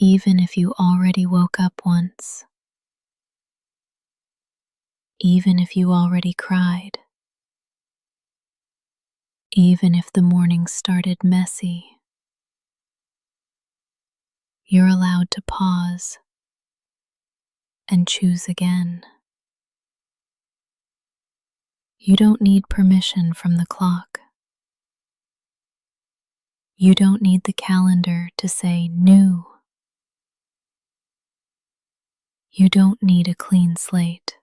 Even if you already woke up once, even if you already cried, even if the morning started messy, you're allowed to pause and choose again. You don't need permission from the clock. You don't need the calendar to say new. You don't need a clean slate,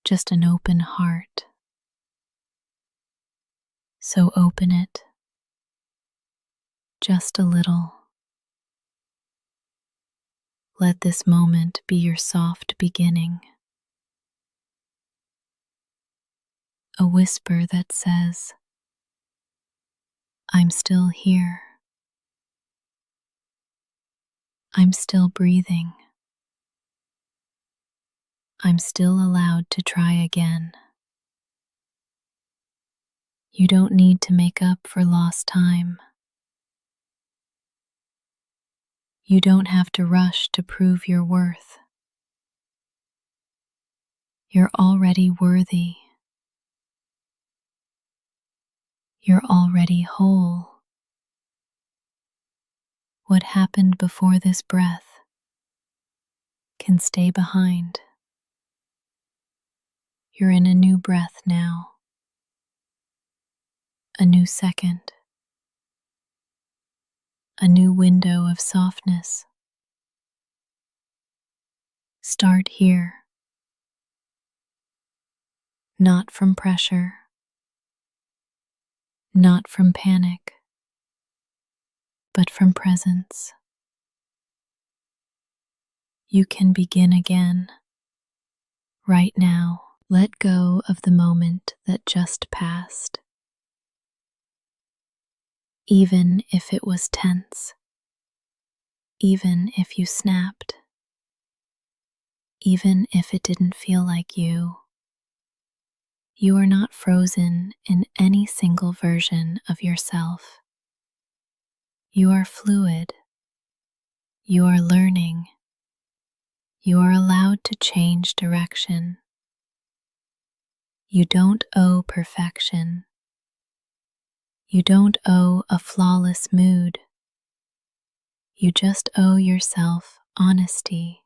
just an open heart. So open it just a little. Let this moment be your soft beginning. A whisper that says, I'm still here. I'm still breathing. I'm still allowed to try again. You don't need to make up for lost time. You don't have to rush to prove your worth. You're already worthy. You're already whole. What happened before this breath can stay behind. You're in a new breath now. A new second. A new window of softness. Start here. Not from pressure. Not from panic. But from presence. You can begin again. Right now, let go of the moment that just passed. Even if it was tense. Even if you snapped. Even if it didn't feel like you. You are not frozen in any single version of yourself. You are fluid. You are learning. You are allowed to change direction. You don't owe perfection. You don't owe a flawless mood. You just owe yourself honesty.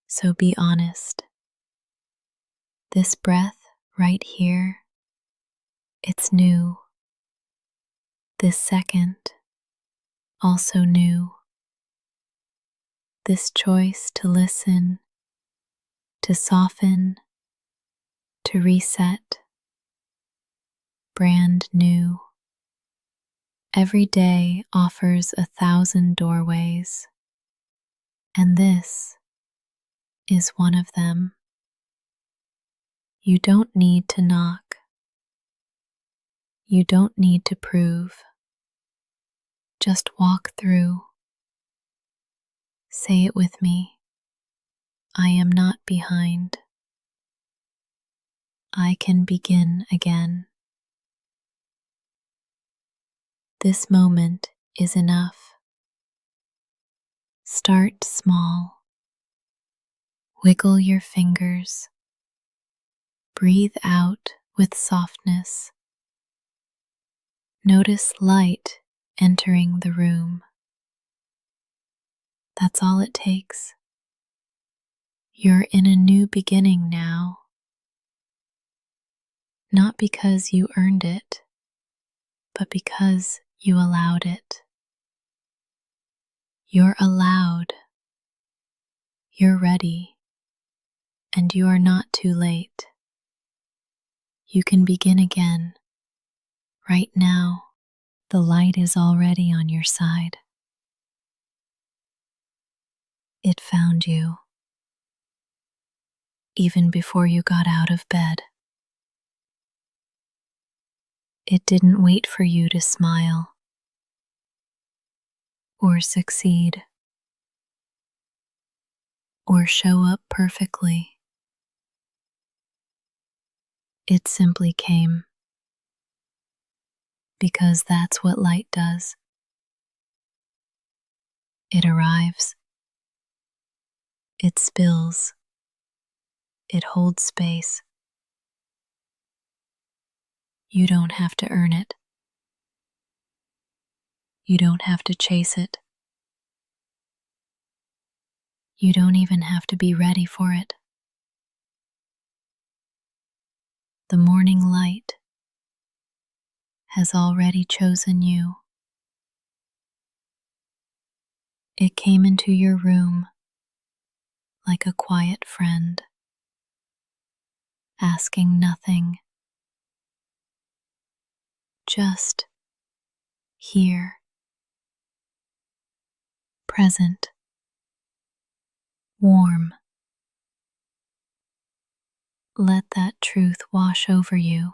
So be honest. This breath right here, it's new. This second, also new. This choice to listen, to soften, to reset, brand new. Every day offers 1,000 doorways, and this is one of them. You don't need to knock. You don't need to prove. Just walk through. Say it with me. I am not behind. I can begin again. This moment is enough. Start small. Wiggle your fingers. Breathe out with softness. Notice light entering the room. That's all it takes. You're in a new beginning now. Not because you earned it, but because you allowed it. You're allowed. You're ready. And you are not too late. You can begin again. Right now, the light is already on your side. It found you, even before you got out of bed. It didn't wait for you to smile or succeed or show up perfectly. It simply came because that's what light does. It arrives, it spills, it holds space. You don't have to earn it. You don't have to chase it. You don't even have to be ready for it. The morning light has already chosen you. It came into your room like a quiet friend, asking nothing, just here, present, warm. Let that truth wash over you.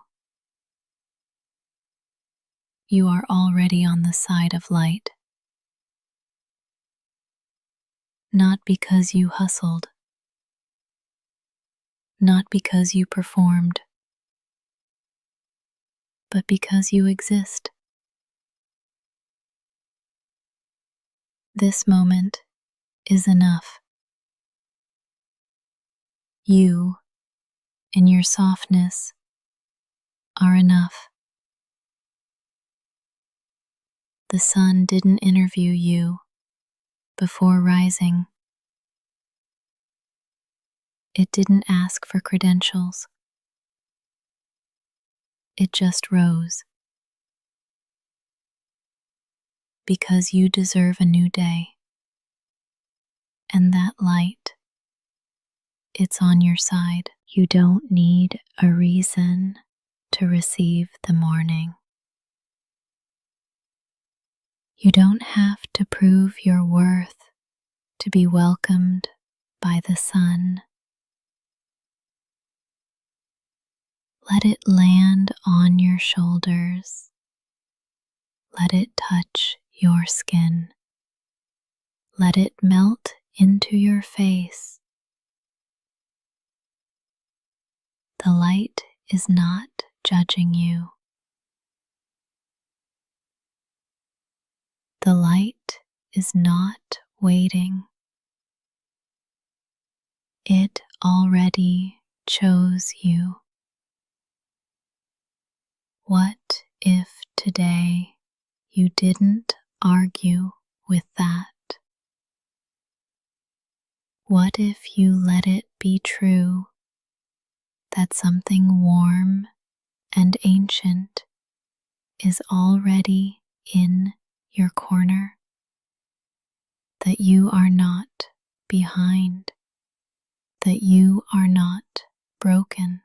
You are already on the side of light, not because you hustled, not because you performed, but because you exist. This moment is enough. You, in your softness, are enough. The sun didn't interview you before rising. It didn't ask for credentials. It just rose. Because you deserve a new day. And that light, it's on your side. You don't need a reason to receive the morning. You don't have to prove your worth to be welcomed by the sun. Let it land on your shoulders. Let it touch your skin. Let it melt into your face. The light is not judging you. The light is not waiting. It already chose you. What if today you didn't argue with that? What if you let it be true that something warm and ancient is already in your corner? That you are not behind, that you are not broken,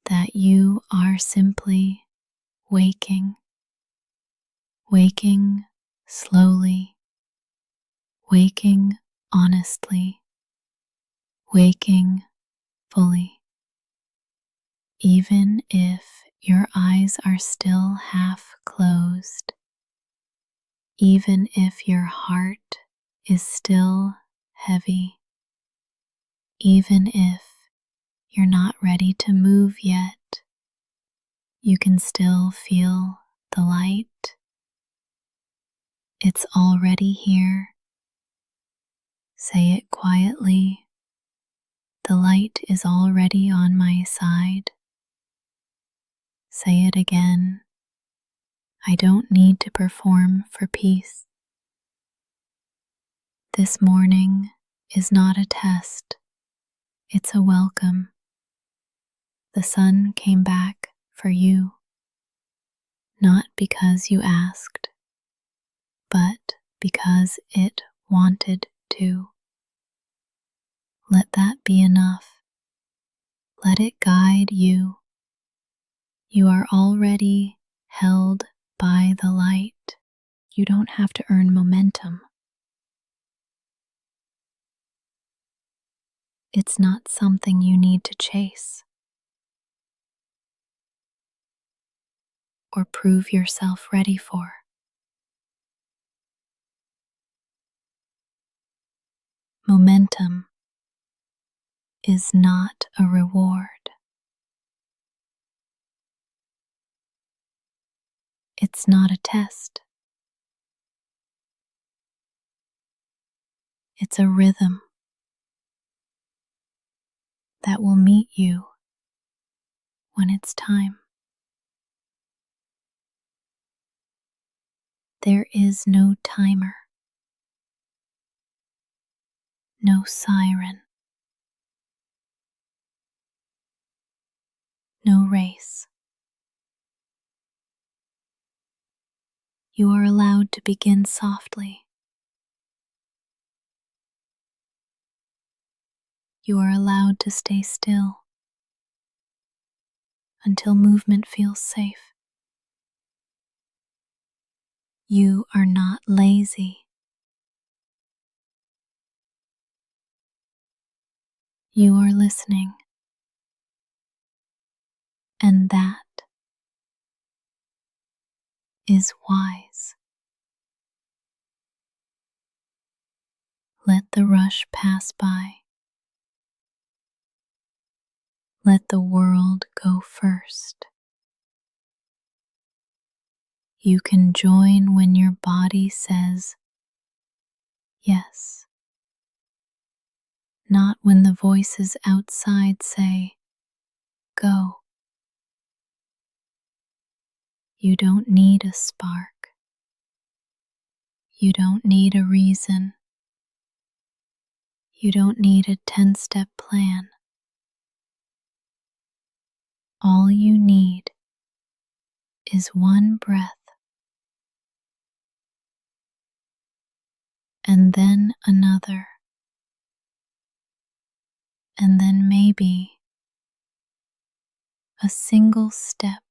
that you are simply waking, waking slowly, waking honestly, waking fully. Even if your eyes are still half closed, even if your heart is still heavy, even if you're not ready to move yet, you can still feel the light. It's already here. Say it quietly. The light is already on my side. Say it again. I don't need to perform for peace. This morning is not a test. It's a welcome. The sun came back for you, not because you asked, but because it wanted to. Let that be enough. Let it guide you. You are already held by the light. You don't have to earn momentum. It's not something you need to chase or prove yourself ready for. Momentum is not a reward. It's not a test. It's a rhythm that will meet you when it's time. There is no timer, no siren, no race. You are allowed to begin softly. You are allowed to stay still until movement feels safe. You are not lazy. You are listening, and that is wise. Let the rush pass by. Let the world go first. You can join when your body says yes, not when the voices outside say go. You don't need a spark. You don't need a reason. You don't need a 10-step plan. All you need is one breath, and then another, and then maybe a single step.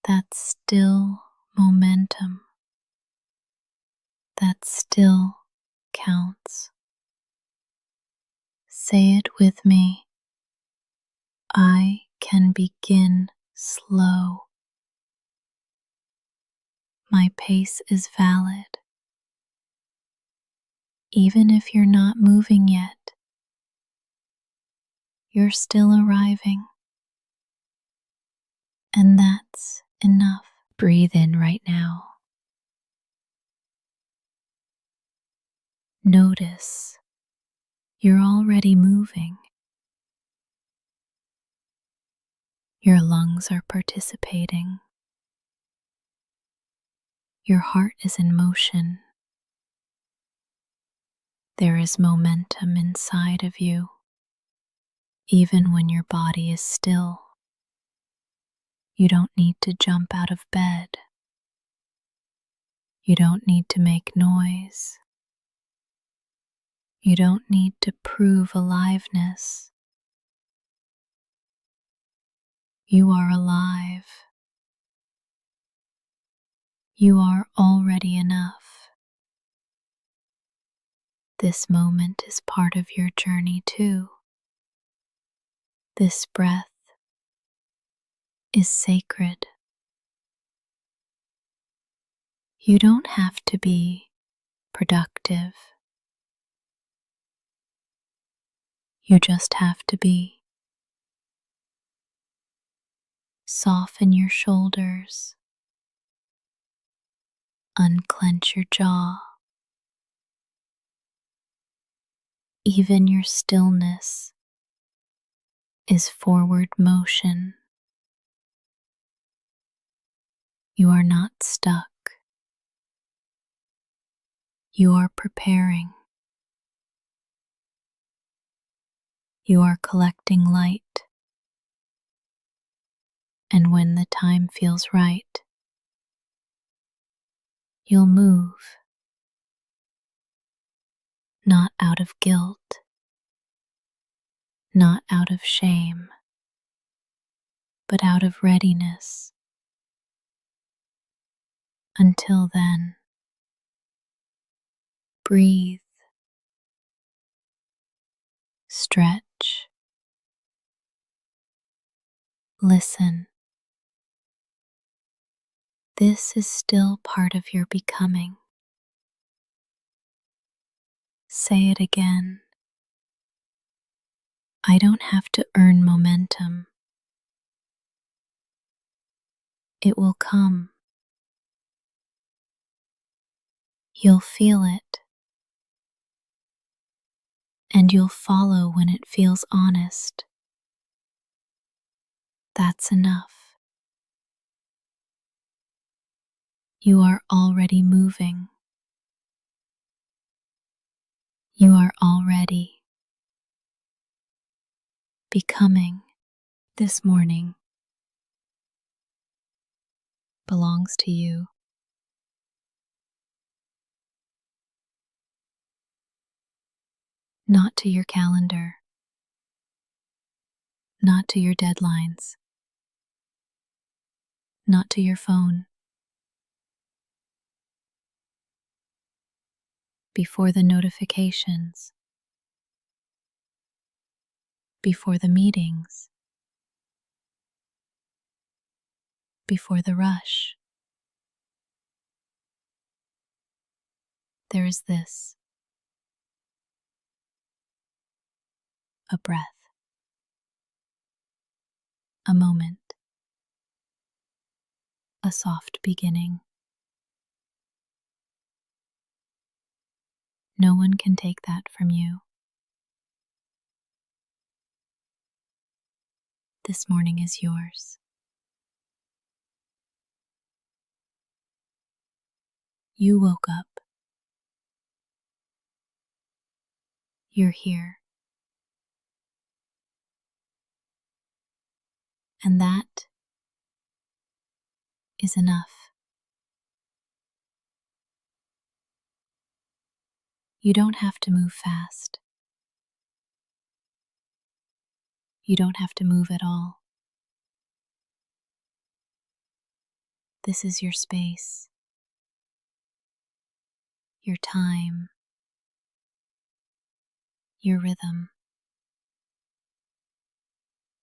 That's still momentum. That still counts. Say it with me. I can begin slow. My pace is valid. Even if you're not moving yet, you're still arriving. And that's enough. Breathe in right now. Notice you're already moving. Your lungs are participating. Your heart is in motion. There is momentum inside of you, even when your body is still. You don't need to jump out of bed. You don't need to make noise. You don't need to prove aliveness. You are alive. You are already enough. This moment is part of your journey too. This breath is sacred. You don't have to be productive. You just have to be. Soften your shoulders. Unclench your jaw. Even your stillness is forward motion. You are not stuck. You are preparing. You are collecting light. And when the time feels right, you'll move. Not out of guilt, not out of shame, but out of readiness. Until then, breathe, stretch, listen. This is still part of your becoming. Say it again. I don't have to earn momentum. It will come. You'll feel it, and you'll follow when it feels honest. That's enough. You are already moving. You are already becoming. This morning belongs to you. Not to your calendar, not to your deadlines, not to your phone. Before the notifications, before the meetings, before the rush, there is this: a breath, a moment, a soft beginning. No one can take that from you. This morning is yours. You woke up. You're here. And that is enough. You don't have to move fast. You don't have to move at all. This is your space, your time, your rhythm.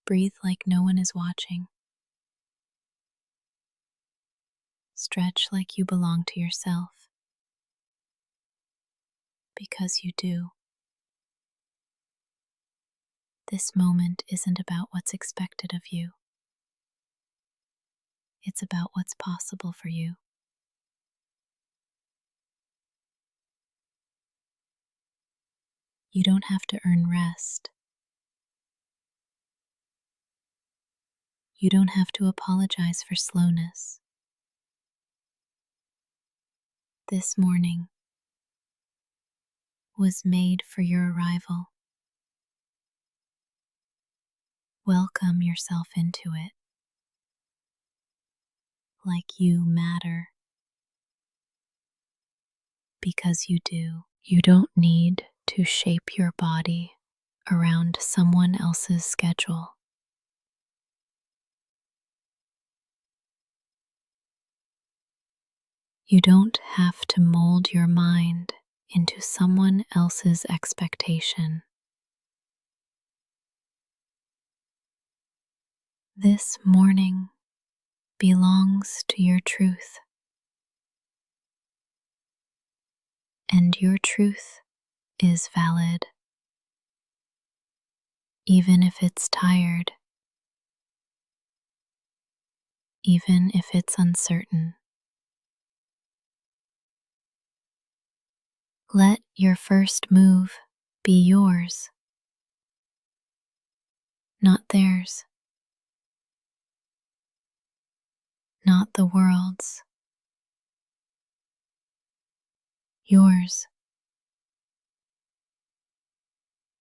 Breathe like no one is watching. Stretch like you belong to yourself, because you do. This moment isn't about what's expected of you. It's about what's possible for you. You don't have to earn rest. You don't have to apologize for slowness. This morning was made for your arrival. Welcome yourself into it, like you matter, because you do. You don't need to shape your body around someone else's schedule. You don't have to mold your mind into someone else's expectation. This morning belongs to your truth, and your truth is valid, even if it's tired, even if it's uncertain. Let your first move be yours, not theirs, not the world's. Yours.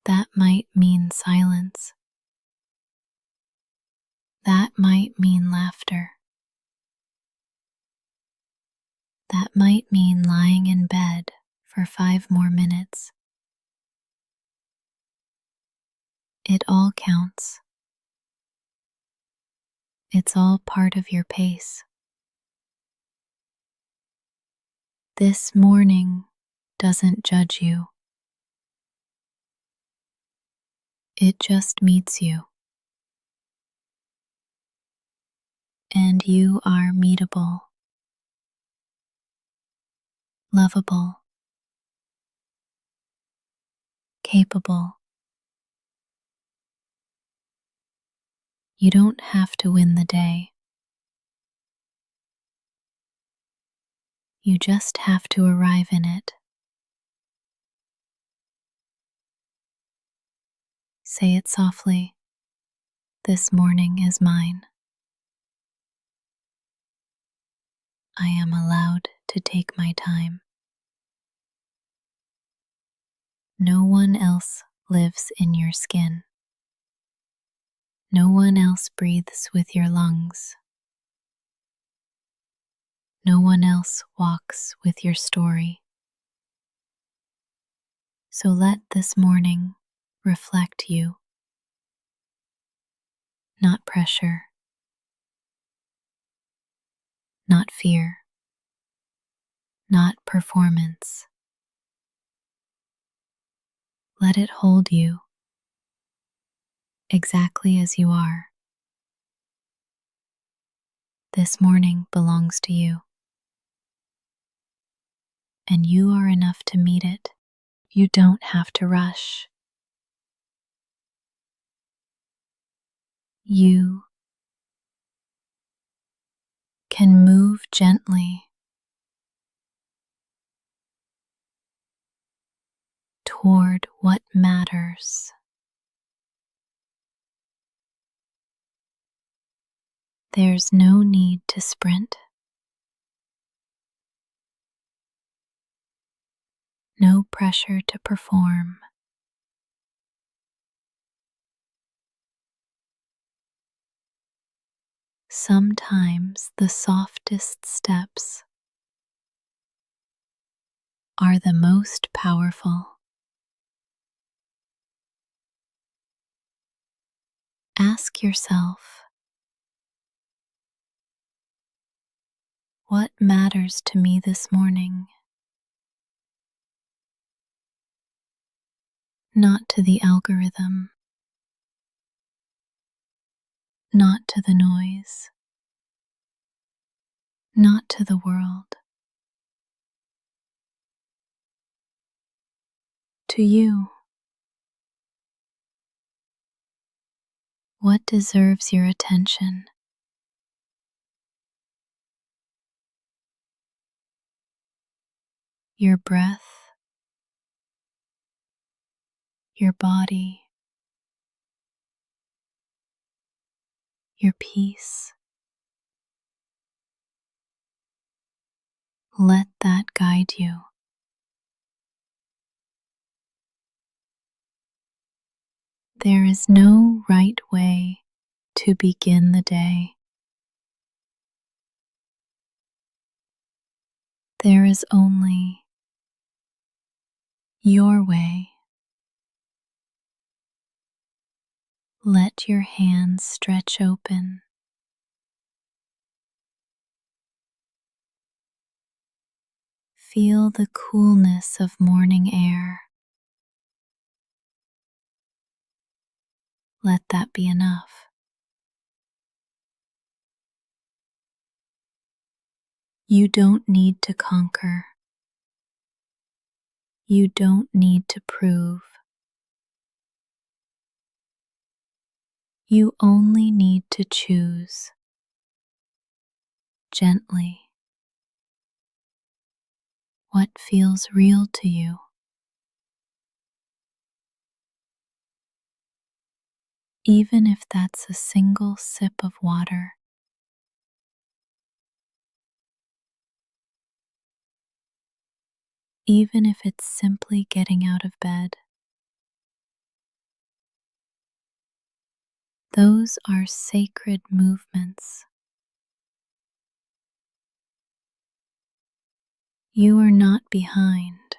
That might mean silence. That might mean laughter. That might mean lying in bed for 5 more minutes. It all counts. It's all part of your pace. This morning doesn't judge you. It just meets you. And you are meetable, lovable, capable. You don't have to win the day. You just have to arrive in it. Say it softly. This morning is mine. I am allowed to take my time. No one else lives in your skin. No one else breathes with your lungs. No one else walks with your story. So let this morning reflect you, not pressure, not fear, not performance. Let it hold you exactly as you are. This morning belongs to you, and you are enough to meet it. You don't have to rush. You can move gently toward what matters. There's no need to sprint, no pressure to perform. Sometimes the softest steps are the most powerful. Ask yourself, what matters to me this morning? Not to the algorithm, not to the noise, not to the world. To you, what deserves your attention? Your breath, your body, your peace. Let that guide you. There is no right way to begin the day. There is only your way. Let your hands stretch open. Feel the coolness of morning air. Let that be enough. You don't need to conquer. You don't need to prove. You only need to choose gently what feels real to you. Even if that's a single sip of water, even if it's simply getting out of bed. Those are sacred movements. You are not behind.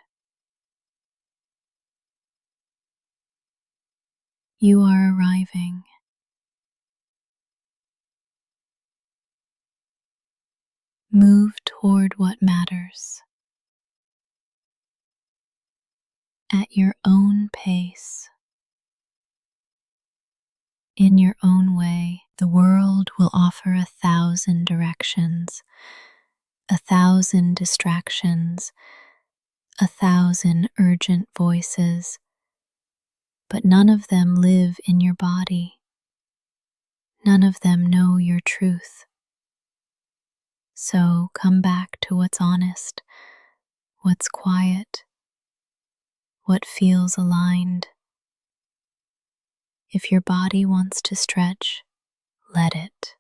You are arriving. Move toward what matters at your own pace. In your own way. The world will offer 1,000 directions, 1,000 distractions, 1,000 urgent voices, but none of them live in your body. None of them know your truth. So come back to what's honest, what's quiet, what feels aligned. If your body wants to stretch, let it.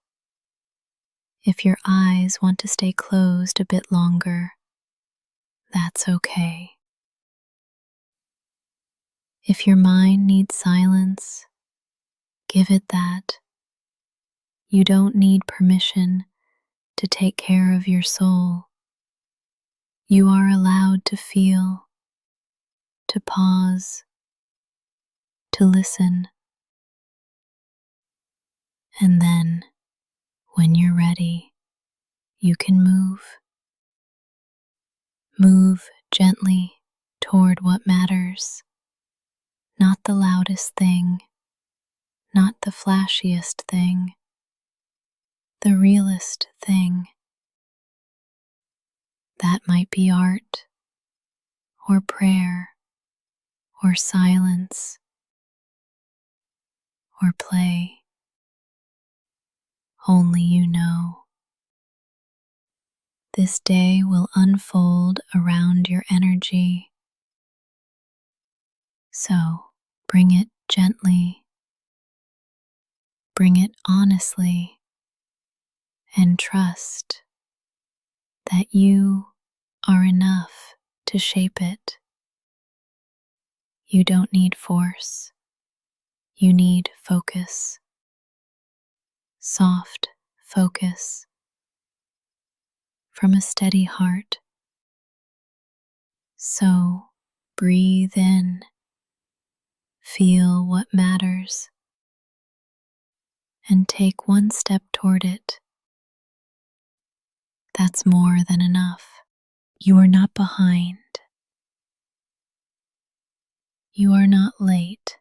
If your eyes want to stay closed a bit longer, that's okay. If your mind needs silence, give it that. You don't need permission to take care of your soul. You are allowed to feel, to pause, to listen. And then, when you're ready, you can move. Move gently toward what matters. Not the loudest thing, not the flashiest thing, the realest thing. That might be art, or prayer, or silence, or play. Only you know. This day will unfold around your energy. So bring it gently, bring it honestly, and trust that you are enough to shape it. You don't need force. You need focus. Soft focus from a steady heart. So breathe in, feel what matters, and take one step toward it. That's more than enough. You are not behind. You are not late.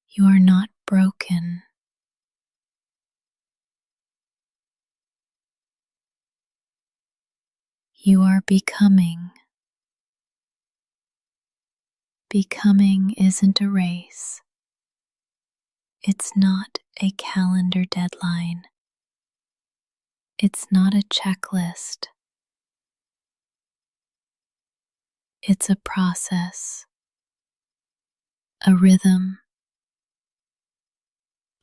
You are not broken. You are becoming. Becoming isn't a race. It's not a calendar deadline. It's not a checklist. It's a process, a rhythm,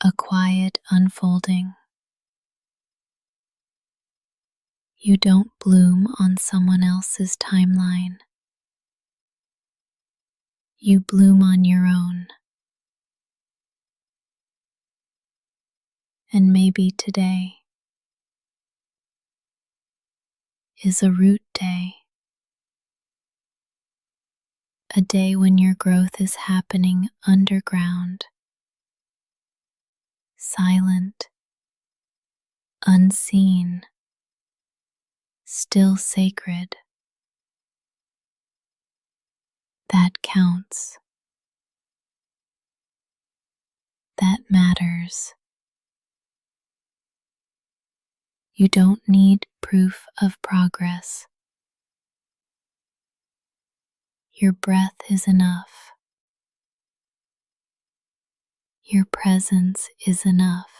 a quiet unfolding. You don't bloom on someone else's timeline. You bloom on your own. And maybe today is a root day. A day when your growth is happening underground, silent, unseen, still sacred. That counts. That matters. You don't need proof of progress. Your breath is enough. Your presence is enough.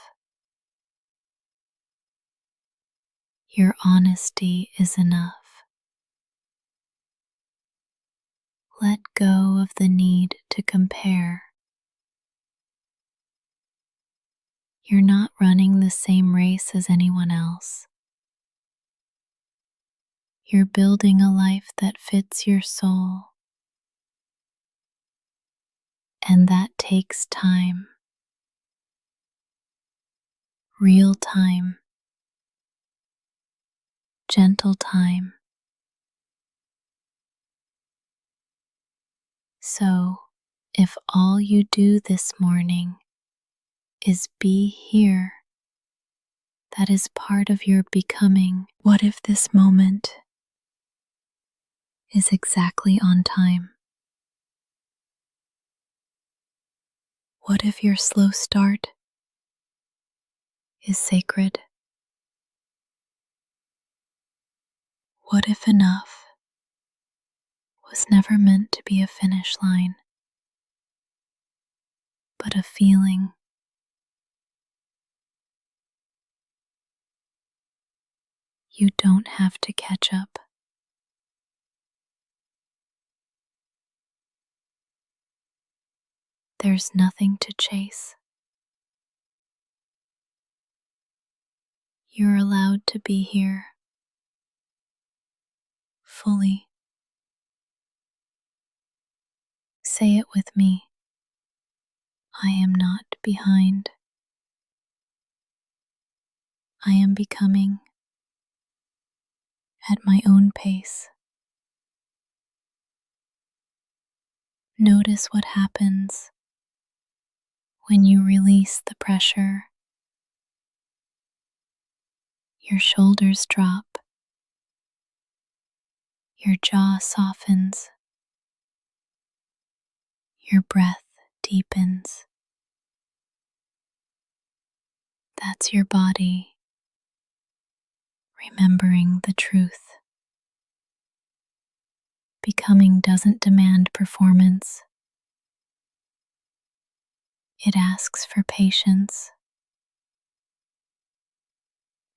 Your honesty is enough. Let go of the need to compare. You're not running the same race as anyone else. You're building a life that fits your soul. And that takes time. Real time. Gentle time. So, if all you do this morning is be here, that is part of your becoming. What if this moment is exactly on time? What if your slow start is sacred? What if enough was never meant to be a finish line, but a feeling? You don't have to catch up. There's nothing to chase. You're allowed to be here fully. Say it with me. I am not behind. I am becoming at my own pace. Notice what happens when you release the pressure. Your shoulders drop. Your jaw softens. Your breath deepens. That's your body remembering the truth. Becoming doesn't demand performance. It asks for patience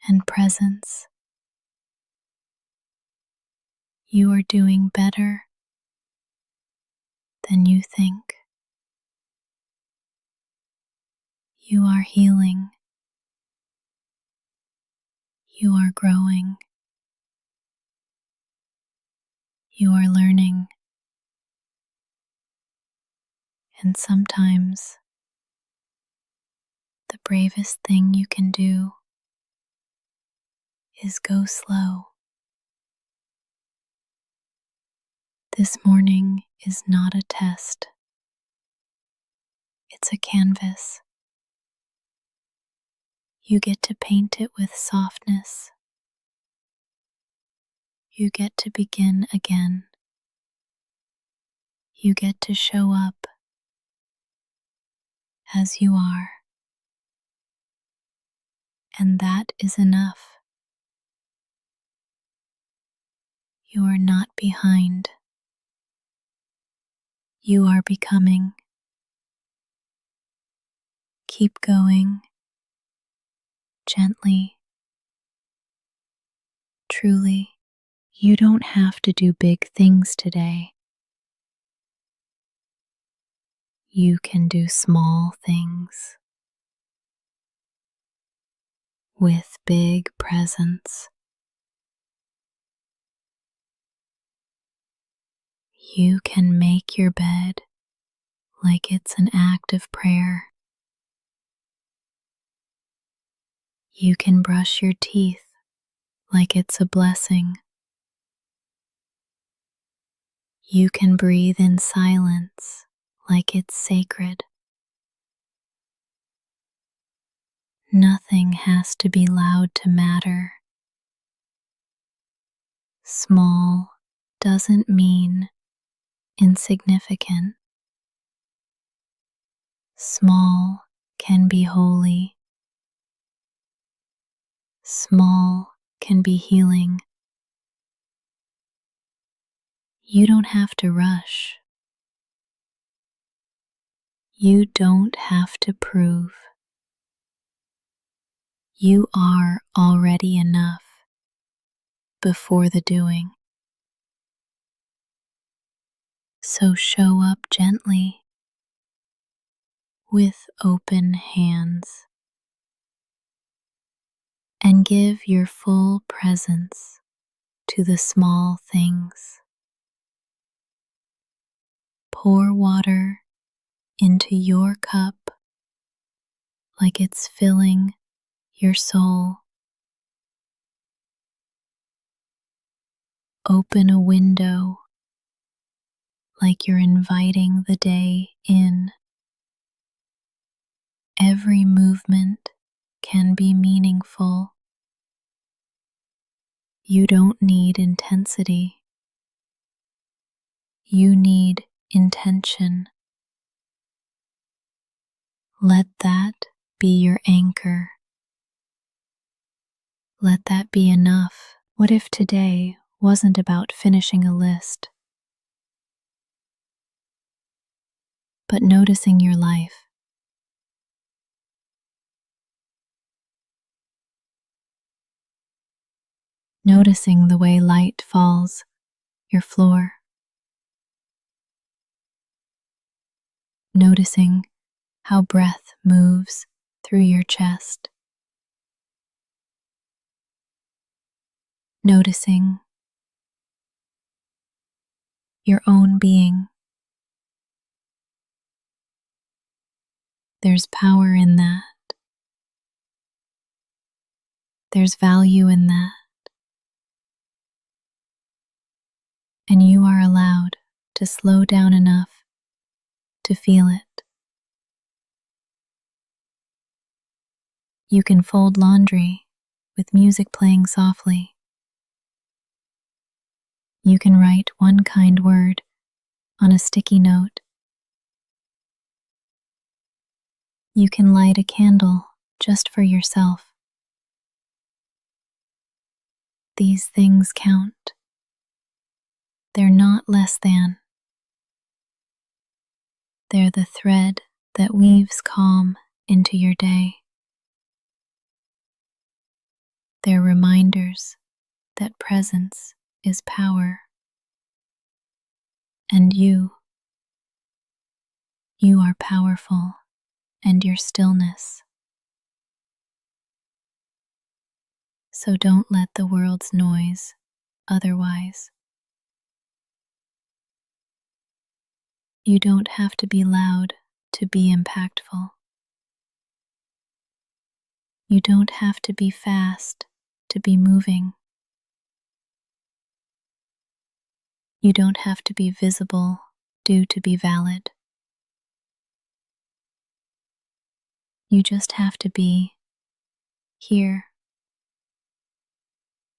and presence. You are doing better than you think. You are healing. You are growing. You are learning. And sometimes the bravest thing you can do is go slow. This morning is not a test. It's a canvas. You get to paint it with softness. You get to begin again. You get to show up as you are. And that is enough. You are not behind. You are becoming. Keep going, gently, truly. You don't have to do big things today. You can do small things with big presence. You can make your bed like it's an act of prayer. You can brush your teeth like it's a blessing. You can breathe in silence like it's sacred. Nothing has to be loud to matter. Small doesn't mean insignificant. Small can be holy. Small can be healing. You don't have to rush. You don't have to prove. You are already enough before the doing. So show up gently with open hands and give your full presence to the small things. Pour water into your cup like it's filling your soul. Open a window like you're inviting the day in. Every movement can be meaningful. You don't need intensity. You need intention. Let that be your anchor. Let that be enough. What if today wasn't about finishing a list, but noticing your life? noticing the way light falls your floor, noticing how breath moves through your chest, noticing your own being. There's power in that. There's value in that. And you are allowed to slow down enough to feel it. You can fold laundry with music playing softly. You can write one kind word on a sticky note. You can light a candle just for yourself. These things count. They're not less than. They're the thread that weaves calm into your day. They're reminders that presence is power. And you are powerful, and your stillness. So don't let the world's noise otherwise. You don't have to be loud to be impactful. You don't have to be fast to be moving. You don't have to be visible to be valid. You just have to be here,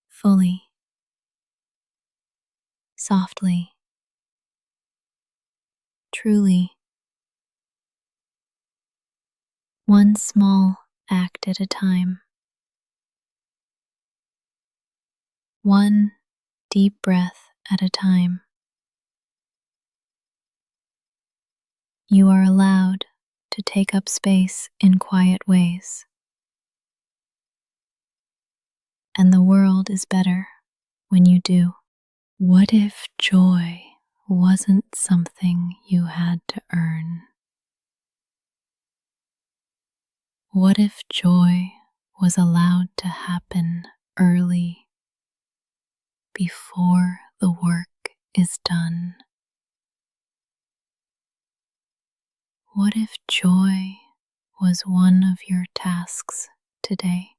fully, softly, truly. One small act at a time. One deep breath at a time. You are allowed to take up space in quiet ways. And the world is better when you do. What if joy wasn't something you had to earn? What if joy was allowed to happen early, before the work is done? What if joy was one of your tasks today?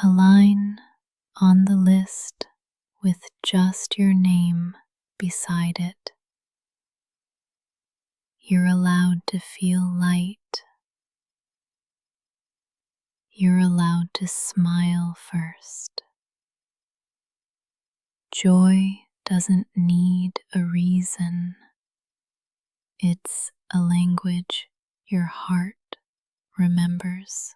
A line on the list with just your name beside it. You're allowed to feel light. You're allowed to smile first. Joy doesn't need a reason. It's a language your heart remembers.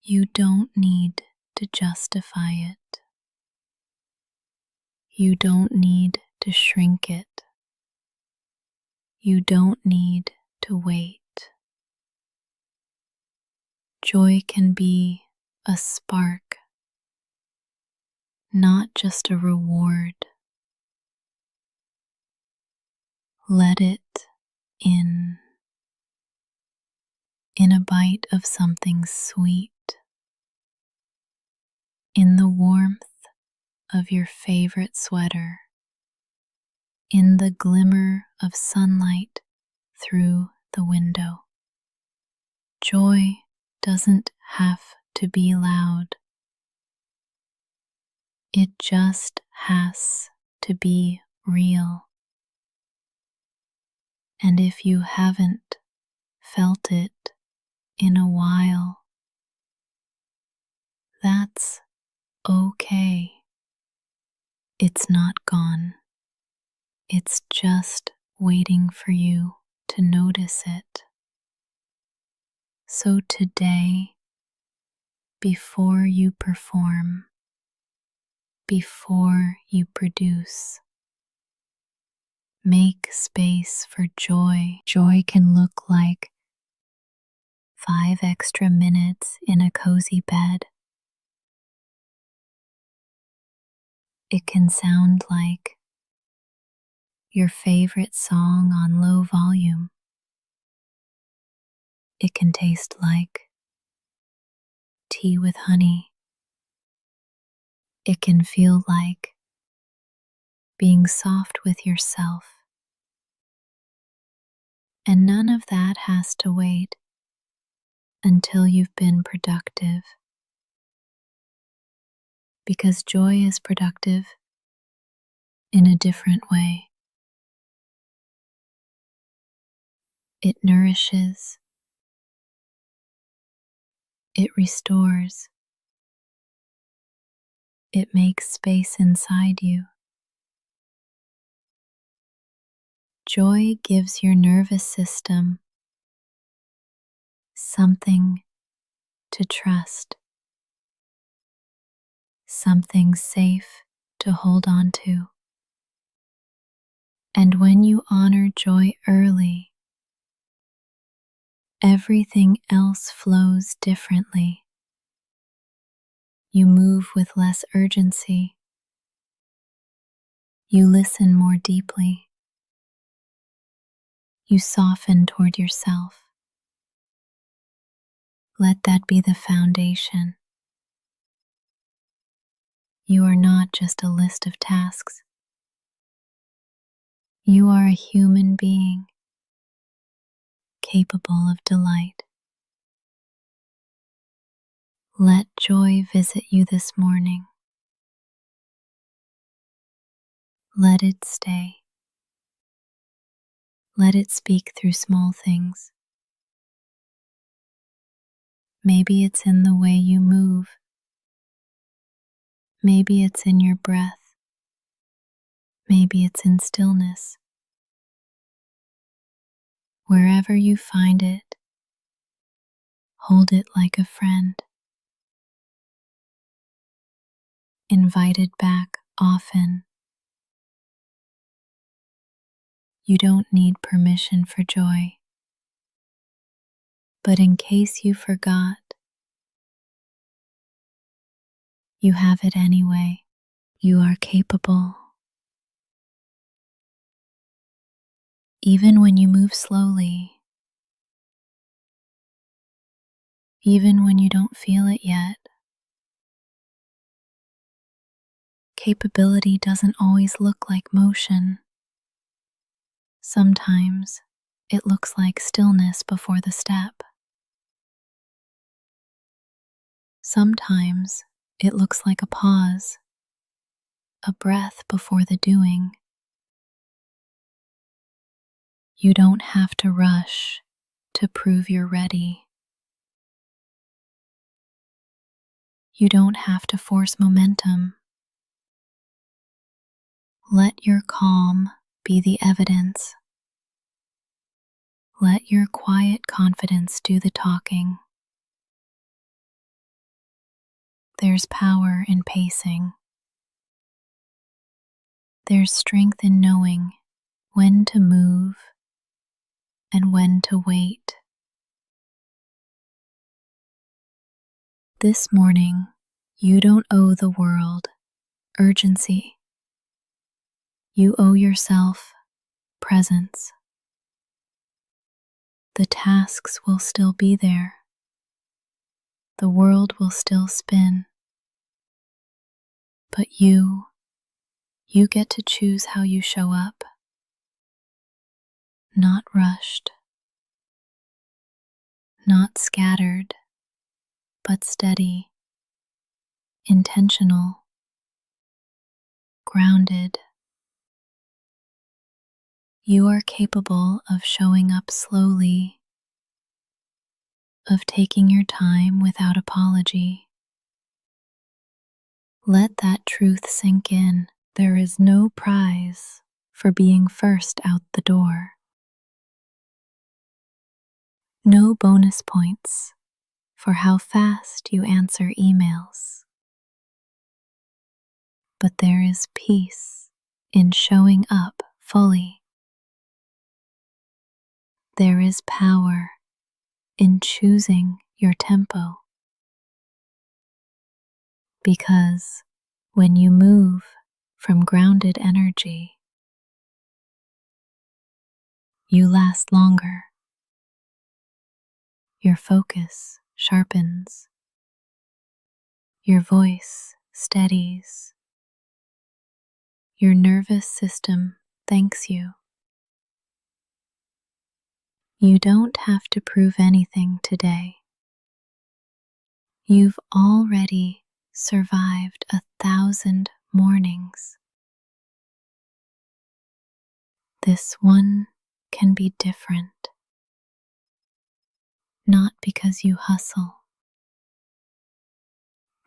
You don't need to justify it. You don't need to shrink it. You don't need to wait. Joy can be a spark, not just a reward. Let it in a bite of something sweet, in the warmth of your favorite sweater, in the glimmer of sunlight through the window. Joy doesn't have to be loud. It just has to be real. And if you haven't felt it in a while, that's okay. It's not gone. It's just waiting for you to notice it. So today, before you perform, before you produce, make space for joy. Joy can look like 5 extra minutes in a cozy bed. It can sound like your favorite song on low volume. It can taste like tea with honey. It can feel like being soft with yourself. And none of that has to wait until you've been productive. Because joy is productive in a different way. It nourishes, it restores, it makes space inside you. Joy gives your nervous system something to trust, something safe to hold on to. And when you honor joy early, everything else flows differently. You move with less urgency. You listen more deeply. You soften toward yourself. Let that be the foundation. You are not just a list of tasks. You are a human being capable of delight. Let joy visit you this morning. Let it stay. Let it speak through small things. Maybe it's in the way you move. Maybe it's in your breath. Maybe it's in stillness. Wherever you find it, hold it like a friend. Invite it back often. You don't need permission for joy. But in case you forgot, you have it anyway. You are capable. Even when you move slowly, even when you don't feel it yet, capability doesn't always look like motion. Sometimes it looks like stillness before the step. Sometimes it looks like a pause, a breath before the doing. You don't have to rush to prove you're ready. You don't have to force momentum. Let your calm be the evidence. Let your quiet confidence do the talking. There's power in pacing. There's strength in knowing when to move and when to wait. This morning, you don't owe the world urgency. You owe yourself presence. The tasks will still be there. The world will still spin. But you get to choose how you show up. Not rushed, not scattered, but steady, intentional, grounded. You are capable of showing up slowly, of taking your time without apology. Let that truth sink in. There is no prize for being first out the door. No bonus points for how fast you answer emails. But there is peace in showing up fully. There is power in choosing your tempo, because when you move from grounded energy, you last longer. Your focus sharpens, your voice steadies, your nervous system thanks you. You don't have to prove anything today. You've already survived 1,000 mornings. This one can be different, not because you hustle,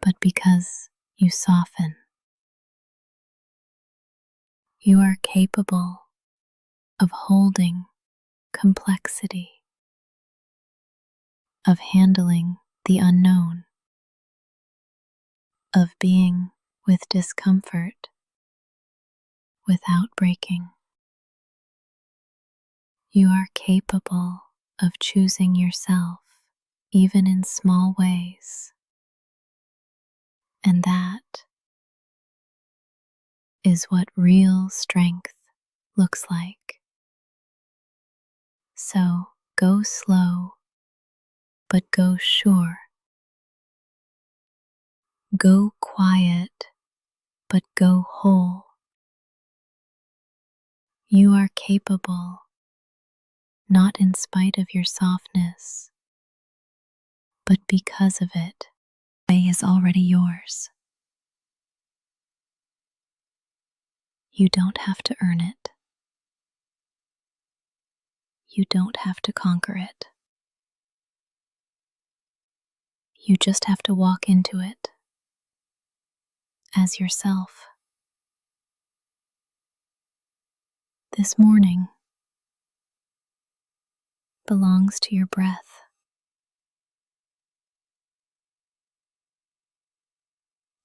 but because you soften. You are capable of holding complexity, of handling the unknown, of being with discomfort without breaking. You are capable of choosing yourself even in small ways, and that is what real strength looks like. So go slow, but go sure. Go quiet, but go whole. You are capable, not in spite of your softness, but because of it. The way is already yours. You don't have to earn it. You don't have to conquer it. You just have to walk into it as yourself. This morning belongs to your breath,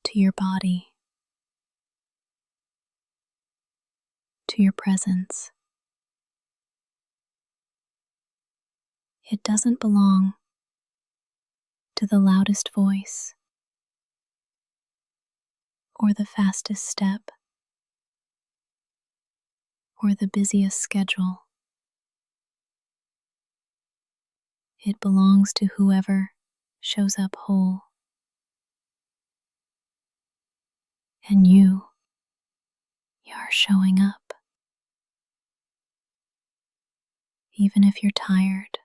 to your body, to your presence. It doesn't belong to the loudest voice or the fastest step or the busiest schedule. It belongs to whoever shows up whole. And you're showing up. Even if you're tired,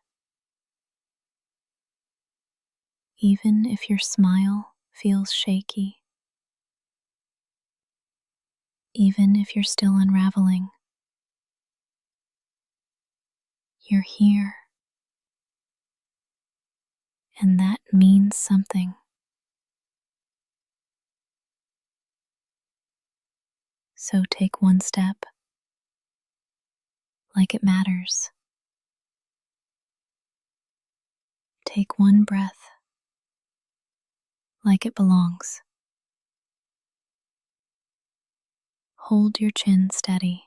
even if your smile feels shaky, even if you're still unraveling, you're here. And that means something. So take one step like it matters. Take one breath like it belongs. Hold your chin steady.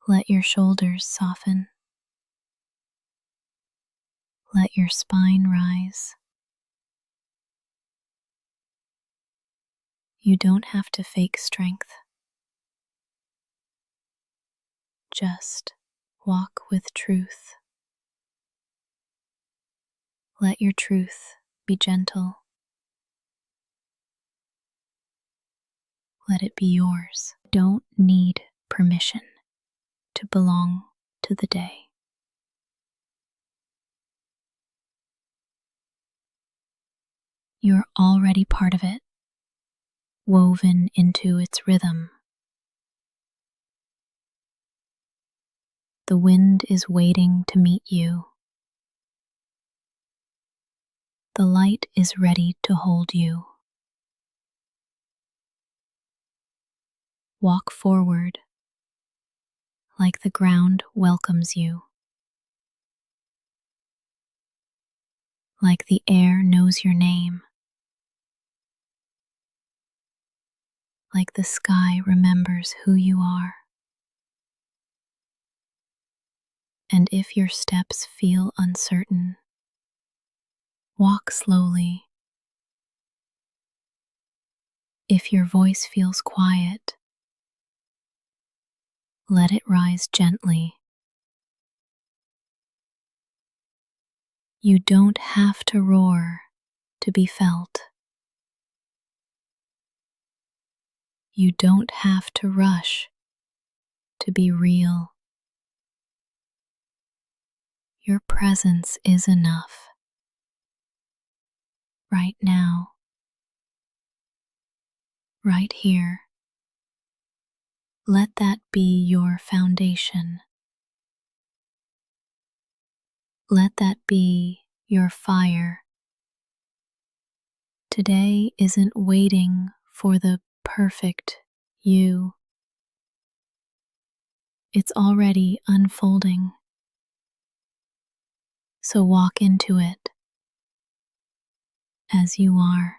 Let your shoulders soften. Let your spine rise. You don't have to fake strength. Just walk with truth. Let your truth be gentle. Let it be yours. Don't need permission to belong to the day. You're already part of it, woven into its rhythm. The wind is waiting to meet you. The light is ready to hold you. Walk forward like the ground welcomes you, like the air knows your name, like the sky remembers who you are. And if your steps feel uncertain, walk slowly. If your voice feels quiet, let it rise gently. You don't have to roar to be felt. You don't have to rush to be real. Your presence is enough. Right now, right here. Let that be your foundation. Let that be your fire. Today isn't waiting for the perfect you. It's already unfolding. So walk into it as you are.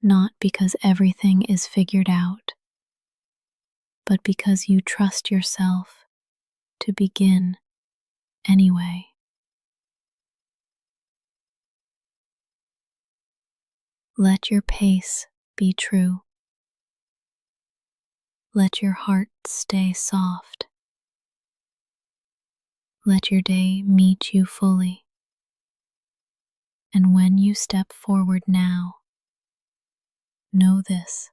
Not because everything is figured out, but because you trust yourself to begin anyway. Let your pace be true. Let your heart stay soft. Let your day meet you fully. And when you step forward now, know this: